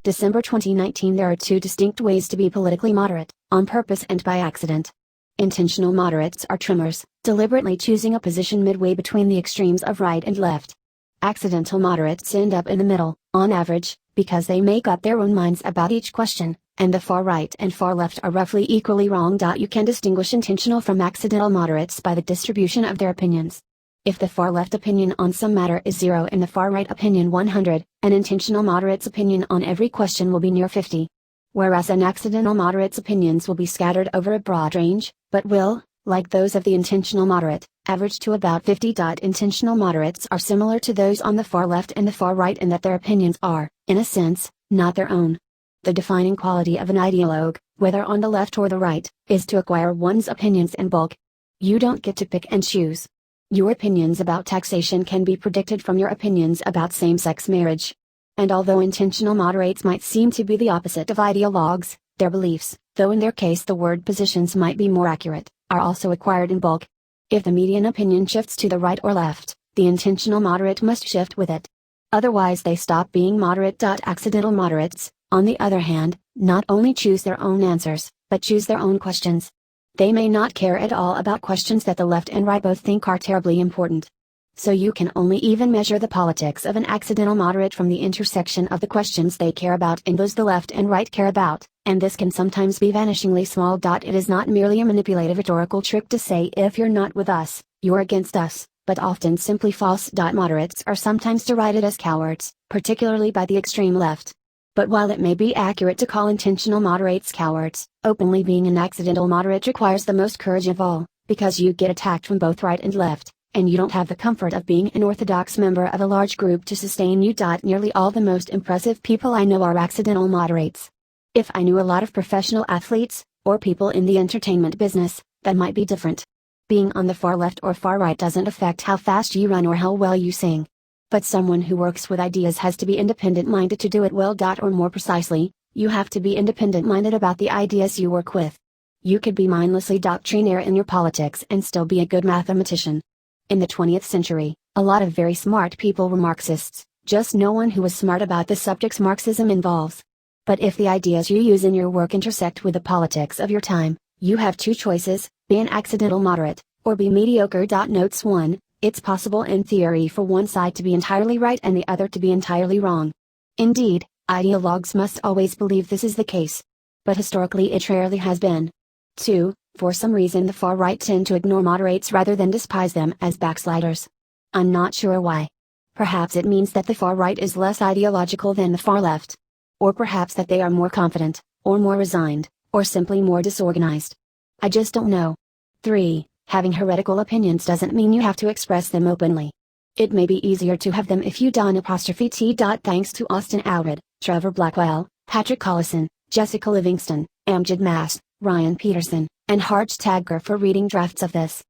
December 2019. There are two distinct ways to be politically moderate, on purpose and by accident. Intentional moderates are trimmers, deliberately choosing a position midway between the extremes of right and left. Accidental moderates end up in the middle, on average, because they make up their own minds about each question, and the far right and far left are roughly equally wrong. You can distinguish intentional from accidental moderates by the distribution of their opinions. If the far left opinion on some matter is 0 and the far right opinion 100, an intentional moderate's opinion on every question will be near 50. Whereas an accidental moderate's opinions will be scattered over a broad range, but will, like those of the intentional moderate, average to about 50. Intentional moderates are similar to those on the far left and the far right in that their opinions are, in a sense, not their own. The defining quality of an ideologue, whether on the left or the right, is to acquire one's opinions in bulk. You don't get to pick and choose. Your opinions about taxation can be predicted from your opinions about same-sex marriage. And although intentional moderates might seem to be the opposite of ideologues, their beliefs, though in their case the word positions might be more accurate, are also acquired in bulk. If the median opinion shifts to the right or left, the intentional moderate must shift with it. Otherwise they stop being moderate. Accidental moderates, on the other hand, not only choose their own answers, but choose their own questions. They may not care at all about questions that the left and right both think are terribly important. So you can only even measure the politics of an accidental moderate from the intersection of the questions they care about and those the left and right care about, and this can sometimes be vanishingly small. It is not merely a manipulative rhetorical trick to say if you're not with us, you're against us, but often simply false. Moderates are sometimes derided as cowards, particularly by the extreme left. But while it may be accurate to call intentional moderates cowards, openly being an accidental moderate requires the most courage of all, because you get attacked from both right and left, and you don't have the comfort of being an orthodox member of a large group to sustain you. Nearly all the most impressive people I know are accidental moderates. If I knew a lot of professional athletes, or people in the entertainment business, that might be different. Being on the far left or far right doesn't affect how fast you run or how well you sing. But someone who works with ideas has to be independent-minded to do it well. Or more precisely, you have to be independent-minded about the ideas you work with. You could be mindlessly doctrinaire in your politics and still be a good mathematician. In the 20th century, a lot of very smart people were Marxists, just no one who was smart about the subjects Marxism involves. But if the ideas you use in your work intersect with the politics of your time, you have two choices: be an accidental moderate, or be mediocre. Notes 1. It's possible in theory for one side to be entirely right and the other to be entirely wrong. Indeed, ideologues must always believe this is the case. But historically it rarely has been. 2. For some reason the far right tend to ignore moderates rather than despise them as backsliders. I'm not sure why. Perhaps it means that the far right is less ideological than the far left. Or perhaps that they are more confident, or more resigned, or simply more disorganized. I just don't know. 3. Having heretical opinions doesn't mean you have to express them openly. It may be easier to have them if you don't. Thanks to Austin Allred, Trevor Blackwell, Patrick Collison, Jessica Livingston, Amjad Mass, Ryan Peterson, and Harj Taggar for reading drafts of this.